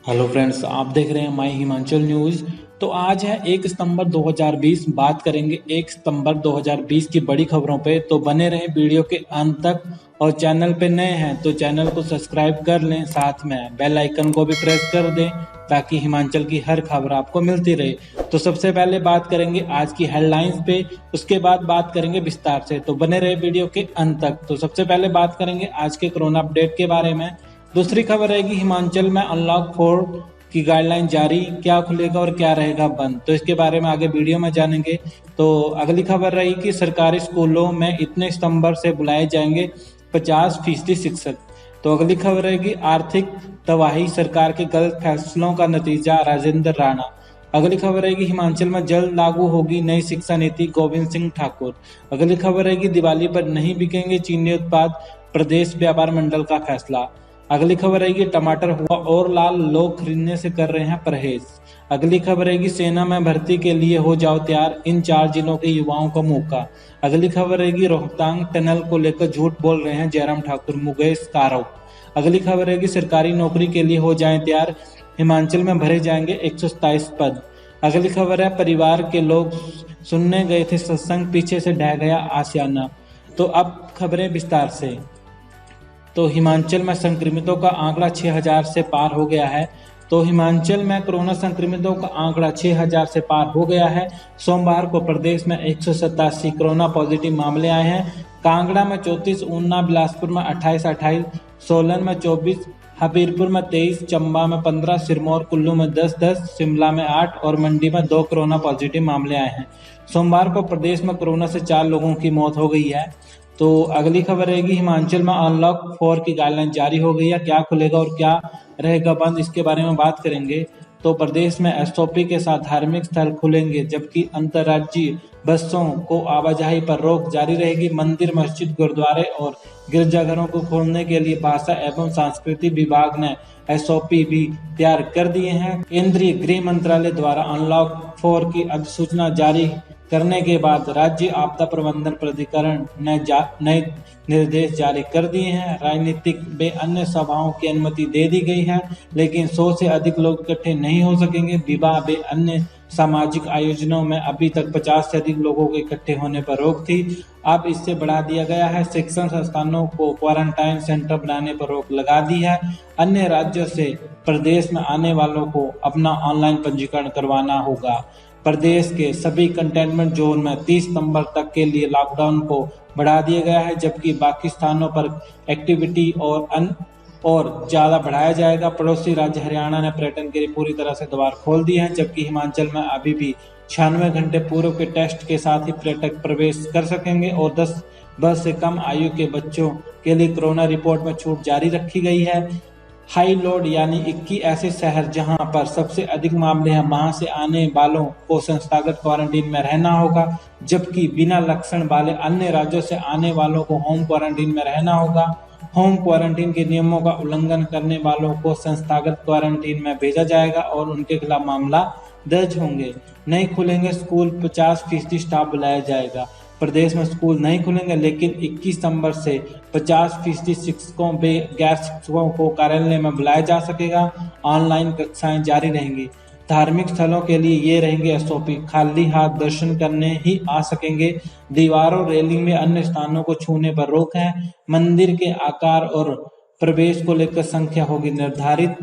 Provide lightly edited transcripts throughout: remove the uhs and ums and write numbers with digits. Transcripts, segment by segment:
Hello friends, आप देख रहे हैं माई हिमाचल न्यूज़। तो आज है 1 सितंबर 2020। बात करेंगे 1 सितंबर 2020 की बड़ी खबरों पे। तो बने रहें वीडियो के अंत तक। और चैनल पे नए हैं तो चैनल को सब्सक्राइब कर लें, साथ में बेल आइकन को भी प्रेस कर दें ताकि हिमाचल की हर खबर आपको मिलती रहे। तो सबसे पहले बात करेंगे आज की हेडलाइंस पे, उसके बाद बात करेंगे विस्तार से। तो बने रहे वीडियो के अंत तक। तो सबसे पहले बात करेंगे आज के कोरोना अपडेट के बारे में। दूसरी खबर रहेगी हिमाचल में अनलॉक 4 की गाइडलाइन जारी, क्या खुलेगा और क्या रहेगा बंद। तो इसके बारे में आगे वीडियो में जानेंगे। तो अगली खबर रही कि सरकारी स्कूलों में इतने सितंबर से बुलाए जाएंगे 50% शिक्षक। तो अगली खबर रहेगी आर्थिक तबाही, सरकार के गलत फैसलों का नतीजा, राजेंद्र राणा। अगली खबर रहेगी हिमाचल में जल्द लागू होगी नई शिक्षा नीति, गोविंद सिंह ठाकुर। अगली खबर रहेगी दिवाली पर नहीं बिकेंगे चीनी उत्पाद, प्रदेश व्यापार मंडल का फैसला। अगली खबर रहेगी टमाटर हुआ और लाल, लोग खरीदने से कर रहे हैं परहेज। अगली खबर रहेगी सेना में भर्ती के लिए हो जाओ तैयार, इन 4 जिलों के युवाओं का मौका। अगली खबर रहेगी रोहतांग टनल को लेकर झूठ बोल रहे हैं जयराम ठाकुर, मुकेश आरोप। अगली खबर रहेगी सरकारी नौकरी के लिए हो जाएं तैयार, हिमाचल में भरे जाएंगे 127 पद। अगली खबर है परिवार के लोग सुनने गए थे सत्संग, पीछे से ढह गया आशियाना। तो अब खबरें विस्तार से। तो हिमाचल में संक्रमितों का आंकड़ा 6000 से पार हो गया है। तो हिमाचल में कोरोना संक्रमितों का आंकड़ा 6000 से पार हो गया है। सोमवार को प्रदेश में 187 कोरोना पॉजिटिव मामले आए हैं। कांगड़ा में 34, ऊना बिलासपुर में 28, सोलन में 24, हमीरपुर में 23, चंबा में 15, सिरमौर कुल्लू में 10, शिमला में 8 और मंडी में 2 कोरोना पॉजिटिव मामले आए हैं। सोमवार को प्रदेश में कोरोना से 4 लोगों की मौत हो गई है। तो अगली खबर रहेगी हिमाचल में अनलॉक 4 की गाइडलाइन जारी हो गई है, क्या खुलेगा और क्या रहेगा बंद, इसके बारे में बात करेंगे। तो प्रदेश में एसओपी के साथ धार्मिक स्थल खुलेंगे, जबकि अंतर्राज्यीय बसों को आवाजाही पर रोक जारी रहेगी। मंदिर, मस्जिद, गुरुद्वारे और गिरजाघरों को खोलने के लिए भाषा एवं संस्कृति विभाग ने एसओपी भी तैयार कर दिए हैं। केंद्रीय गृह मंत्रालय द्वारा अनलॉक 4 की अधिसूचना जारी करने के बाद राज्य आपदा प्रबंधन प्राधिकरण ने नए निर्देश जारी कर दिए हैं। राजनीतिक व अन्य सभाओं की अनुमति दे दी गई है, लेकिन 100 से अधिक लोग इकट्ठे नहीं हो सकेंगे। विवाह व अन्य सामाजिक आयोजनों में अभी तक 50 से अधिक लोगों के इकट्ठे होने पर रोक थी, अब इससे बढ़ा दिया गया है। शिक्षण संस्थानों को क्वारंटाइन सेंटर बनाने पर रोक लगा दी है। अन्य राज्यों से प्रदेश में आने वालों को अपना ऑनलाइन पंजीकरण करवाना होगा। प्रदेश के सभी कंटेनमेंट जोन में 30 सितंबर तक के लिए लॉकडाउन को बढ़ा दिया गया है, जबकि बाकी स्थानों पर एक्टिविटी और ज़्यादा बढ़ाया जाएगा। पड़ोसी राज्य हरियाणा ने पर्यटन के लिए पूरी तरह से द्वार खोल दिए हैं, जबकि हिमाचल में अभी भी 96 घंटे पूर्व के टेस्ट के साथ ही पर्यटक प्रवेश कर सकेंगे और 10 वर्ष से कम आयु के बच्चों के लिए कोरोना रिपोर्ट में छूट जारी रखी गई है। हाई लोड यानी 21 ऐसे शहर जहां पर सबसे अधिक मामले हैं, वहां से आने वालों को संस्थागत क्वारंटीन में रहना होगा, जबकि बिना लक्षण वाले अन्य राज्यों से आने वालों को होम क्वारंटीन में रहना होगा। होम क्वारंटीन के नियमों का उल्लंघन करने वालों को संस्थागत क्वारंटीन में भेजा जाएगा और उनके खिलाफ मामला दर्ज होंगे। नहीं खुलेंगे स्कूल, 50% स्टाफ बुलाया जाएगा। प्रदेश में स्कूल नहीं खुलेंगे, लेकिन 21 सितंबर से 50% शिक्षकों व गैर शिक्षकों को कार्यालय में बुलाया जा सकेगा। ऑनलाइन कक्षाएं जारी रहेंगी। धार्मिक स्थलों के लिए ये रहेंगे एसओपी, खाली हाथ दर्शन करने ही आ सकेंगे। दीवारों, रेलिंग में अन्य स्थानों को छूने पर रोक है। मंदिर के आकार और प्रवेश को लेकर संख्या होगी निर्धारित।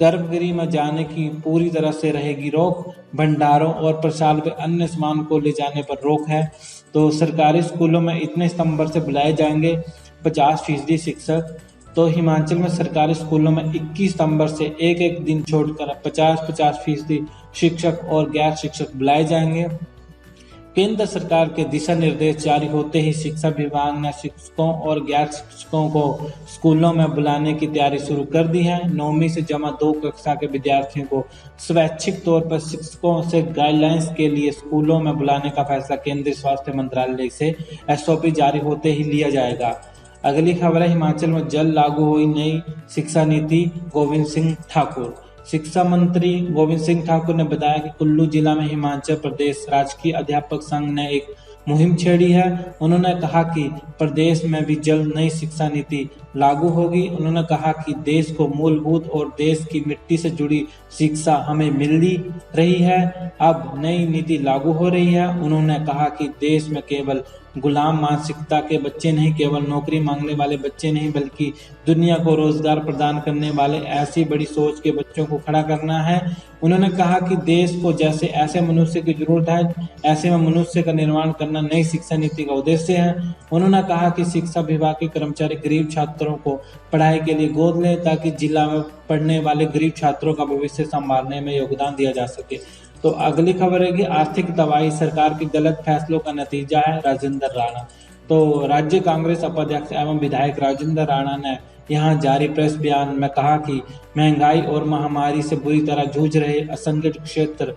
गर्भगृह में जाने की पूरी तरह से रहेगी रोक। भंडारों और प्रसाद व अन्य सामान को ले जाने पर रोक है। तो सरकारी स्कूलों में इतने सितंबर से बुलाए जाएंगे 50% शिक्षक। तो हिमाचल में सरकारी स्कूलों में 21 सितंबर से एक दिन छोड़कर 50% शिक्षक और गैर शिक्षक बुलाए जाएंगे। केंद्र सरकार के दिशा निर्देश जारी होते ही शिक्षा विभाग ने शिक्षकों और गैर शिक्षकों को स्कूलों में बुलाने की तैयारी शुरू कर दी है। 9वीं से जमा 2 कक्षा के विद्यार्थियों को स्वैच्छिक तौर पर शिक्षकों से गाइडलाइंस के लिए स्कूलों में बुलाने का फैसला केंद्रीय स्वास्थ्य मंत्रालय से एसओपी जारी होते ही लिया जाएगा। अगली खबर है हिमाचल में जल्द लागू हुई नई शिक्षा नीति, गोविंद सिंह ठाकुर। शिक्षा मंत्री गोविंद सिंह ठाकुर ने बताया कि कुल्लू जिला में हिमाचल प्रदेश राजकीय अध्यापक संघ ने एक मुहिम छेड़ी है। उन्होंने कहा कि प्रदेश में भी जल्द नई शिक्षा नीति लागू होगी। उन्होंने कहा कि देश को मूलभूत और देश की मिट्टी से जुड़ी शिक्षा हमें मिल रही है, अब नई नीति लागू हो रही है। उन्होंने कहा कि देश में केवल गुलाम मानसिकता के बच्चे नहीं, केवल नौकरी मांगने वाले बच्चे नहीं, बल्कि दुनिया को रोजगार प्रदान करने वाले ऐसी बड़ी सोच के बच्चों को खड़ा करना है। उन्होंने कहा कि देश को जैसे ऐसे मनुष्य की जरूरत है, ऐसे में मनुष्य का निर्माण करना नई शिक्षा नीति का उद्देश्य है। उन्होंने कहा कि शिक्षा विभाग के कर्मचारी गरीब छात्रों को पढ़ाई के लिए गोद लें ताकि जिला में पढ़ने वाले गरीब छात्रों का भविष्य संभालने में योगदान दिया जा सके। तो अगली खबर है कि आर्थिक दबाई सरकार के गलत फैसलों का नतीजा है, राजेंद्र राणा। तो राज्य कांग्रेस उपाध्यक्ष एवं विधायक राजेंद्र राणा ने यहां जारी प्रेस बयान में कहा कि महंगाई और महामारी से बुरी तरह जूझ रहे असंगठित क्षेत्र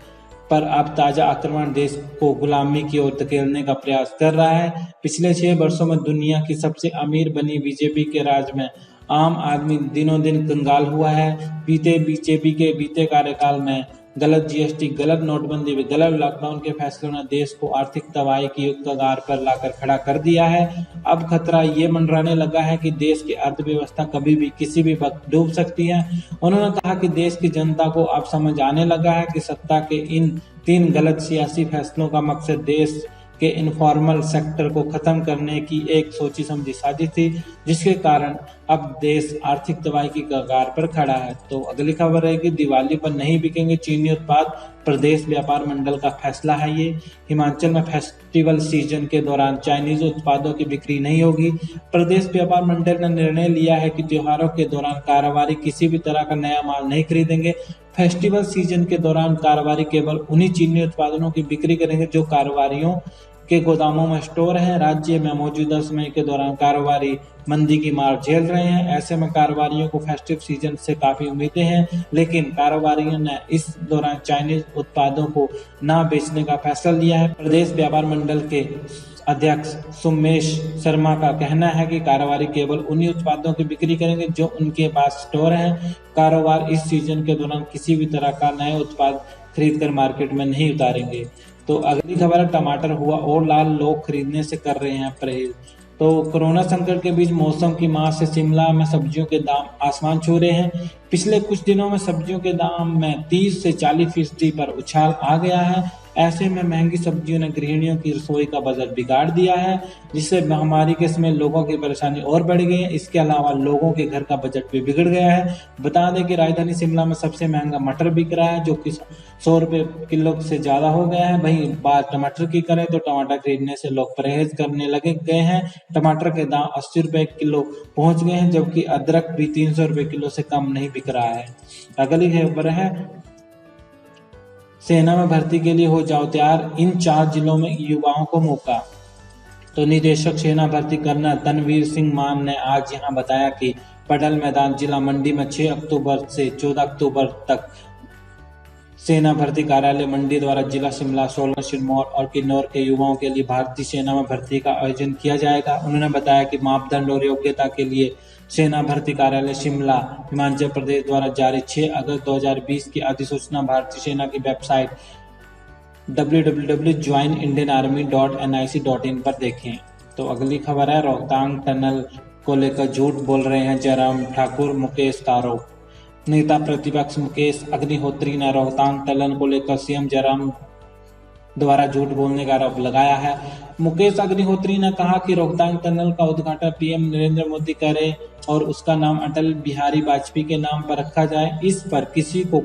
पर अब ताजा आक्रमण देश को गुलामी की ओर धकेलने का प्रयास कर रहा है। पिछले 6 वर्षों में दुनिया की सबसे अमीर बनी बीजेपी के राज में आम आदमी दिनों दिन कंगाल हुआ है। बीजेपी के बीते कार्यकाल में गलत जीएसटी, गलत नोटबंदी व गलत लॉकडाउन के फैसलों ने देश को आर्थिक तबाही की कगार पर लाकर खड़ा कर दिया है। अब खतरा ये मंडराने लगा है कि देश की अर्थव्यवस्था कभी भी किसी भी वक्त डूब सकती है। उन्होंने कहा कि देश की जनता को अब समझ आने लगा है कि सत्ता के इन 3 गलत सियासी फैसलों का मकसद देश के इनफॉर्मल सेक्टर को खत्म करने की एक सोची समझी साजिश थी, जिसके कारण अब देश आर्थिक तबाही की कगार पर खड़ा है। तो अगली खबर है कि दिवाली पर नहीं बिकेंगे चीनी उत्पाद, प्रदेश व्यापार मंडल का फैसला है ये। हिमाचल में फेस्टिवल सीजन के दौरान चाइनीज उत्पादों की बिक्री नहीं होगी। प्रदेश व्यापार मंडल ने निर्णय लिया है कि त्योहारों के दौरान कारोबारी किसी भी तरह का नया माल नहीं खरीदेंगे। फेस्टिवल सीजन के दौरान कारोबारी केवल उन्हीं चीनी उत्पादनों की बिक्री करेंगे जो कारोबारियों के गोदामों में स्टोर हैं। राज्य में मौजूदा समय के दौरान कारोबारी मंदी की मार झेल रहे हैं। ऐसे में कारोबारियों को फेस्टिव सीजन से काफी उम्मीदें हैं, लेकिन कारोबारियों ने इस दौरान चाइनीज उत्पादों को ना बेचने का फैसला लिया है। प्रदेश व्यापार मंडल के अध्यक्ष सोमेश शर्मा का कहना है कि कारोबारी केवल उन्हीं उत्पादों की बिक्री करेंगे जो उनके पास स्टोर हैं। कारोबार इस सीजन के दौरान किसी भी तरह का नए उत्पाद खरीदकर मार्केट में नहीं उतारेंगे। तो अगली खबर है टमाटर हुआ और लाल, लोग खरीदने से कर रहे हैं परहेज। तो कोरोना संकट के बीच मौसम की मार से शिमला में सब्जियों के दाम आसमान छू रहे हैं। पिछले कुछ दिनों में सब्जियों के दाम में 30 से 40% पर उछाल आ गया है। ऐसे में महंगी सब्जियों ने गृहिणियों की रसोई का बजट बिगाड़ दिया है, जिससे महामारी के समय लोगों की परेशानी और बढ़ गई है। इसके अलावा लोगों के घर का बजट भी बिगड़ गया है। बता दें कि राजधानी शिमला में सबसे महंगा मटर बिक रहा है, जो कि 100 रुपए किलो से ज्यादा हो गया है। वहीं बात टमाटर की करें तो टमाटर खरीदने से लोग परहेज करने लगे गए हैं। टमाटर के दाम 80 रुपए किलो पहुंच गए हैं, जबकि अदरक भी 300 रुपए किलो से कम नहीं बिक रहा है। अगली खबर है सेना में भर्ती के लिए हो जाओ तैयार, इन 4 जिलों में युवाओं को मौका। तो निदेशक सेना भर्ती कर्नल तनवीर सिंह मान ने आज यहां बताया कि पडल मैदान जिला मंडी में 6 अक्टूबर से 14 अक्टूबर तक सेना भर्ती कार्यालय मंडी द्वारा जिला शिमला, सोलन, सिरमौर और किन्नौर के युवाओं के लिए भारतीय सेना में भर्ती का आयोजन किया जाएगा। उन्होंने बताया कि मापदंड और योग्यता के लिए सेना भर्ती कार्यालय शिमला, हिमाचल प्रदेश द्वारा जारी 6 अगस्त 2020 की अधिसूचना भारतीय सेना की वेबसाइट www.joinindianarmy.nic.in पर देखें। तो अगली खबर है रोहतांग टनल को लेकर झूठ बोल रहे हैं जयराम ठाकुर, मुकेश का आरोप। नेता प्रतिपक्ष मुकेश अग्निहोत्री ने रोहतांग टनल को लेकर सीएम जयराम द्वारा झूठ बोलने का आरोप लगाया है। मुकेश अग्निहोत्री ने कहा कि रोहतांग टनल का उद्घाटन पीएम नरेंद्र मोदी करे और उसका नाम अटल बिहारी वाजपेयी के नाम पर रखा जाए, इस पर किसी को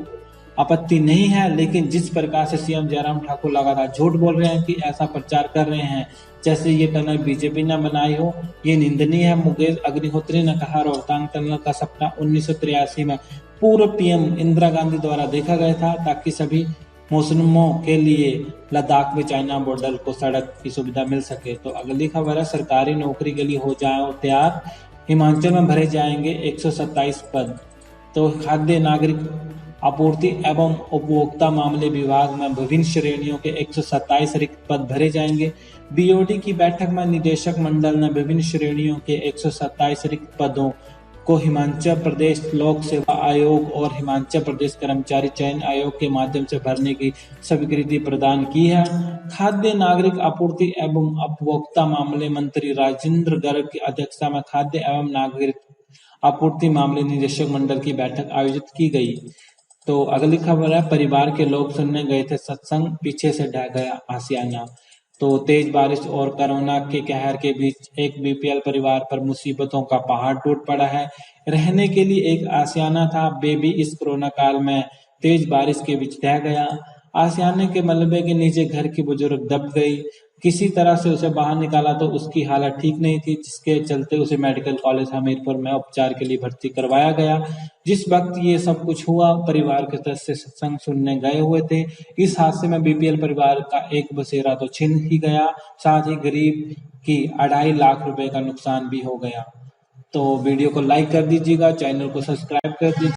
आपत्ति नहीं है। लेकिन जिस प्रकार से सीएम जयराम ठाकुर लगातार झूठ बोल रहे हैं कि ऐसा प्रचार कर रहे हैं जैसे ये टनल बीजेपी ने बनाई हो, ये निंदनीय है। मुकेश अग्निहोत्री ने कहा रोहतांग टनल का सपना 1983 में पूर्व पीएम इंदिरा गांधी द्वारा देखा गया था, ताकि सभी मौसमों के लिए लद्दाख में चाइना बॉर्डर को सड़क की सुविधा मिल सके। तो अगली खबर है सरकारी नौकरी के लिए हो जाओ तैयार, हिमाचल में भरे जाएंगे 127 पद। तो खाद्य नागरिक आपूर्ति एवं उपभोक्ता मामले विभाग में विभिन्न श्रेणियों के 127 रिक्त पद भरे जाएंगे। बीओडी की बैठक में निदेशक मंडल ने विभिन्न श्रेणियों के 127 रिक्त पदों को हिमाचल प्रदेश लोक सेवा आयोग और हिमाचल प्रदेश कर्मचारी चयन आयोग के माध्यम से भरने की स्वीकृति प्रदान की है। खाद्य नागरिक आपूर्ति एवं उपभोक्ता मामले मंत्री राजेंद्र गर्ग की अध्यक्षता में खाद्य एवं नागरिक आपूर्ति मामले निदेशक मंडल की बैठक आयोजित की गई। तो अगली खबर है, परिवार के लोग सुनने गए थे सत्संग, पीछे से ढह गया आशियाना। तो तेज बारिश और कोरोना के कहर के बीच एक बीपीएल परिवार पर मुसीबतों का पहाड़ टूट पड़ा है। रहने के लिए एक आशियाना था, बेबी इस कोरोना काल में तेज बारिश के बीच ढह गया। आशियाने के मलबे के नीचे घर की बुजुर्ग दब गई। किसी तरह से उसे बाहर निकाला तो उसकी हालत ठीक नहीं थी, जिसके चलते उसे मेडिकल कॉलेज हमीरपुर में उपचार के लिए भर्ती करवाया गया। जिस वक्त ये सब कुछ हुआ, परिवार के सदस्य सत्संग सुनने गए हुए थे। इस हादसे में बीपीएल परिवार का एक बसेरा तो छिन ही गया, साथ ही गरीब की 2.5 लाख रुपए का नुकसान भी हो गया। तो वीडियो को लाइक कर दीजिएगा, चैनल को सब्सक्राइब कर दीजिए।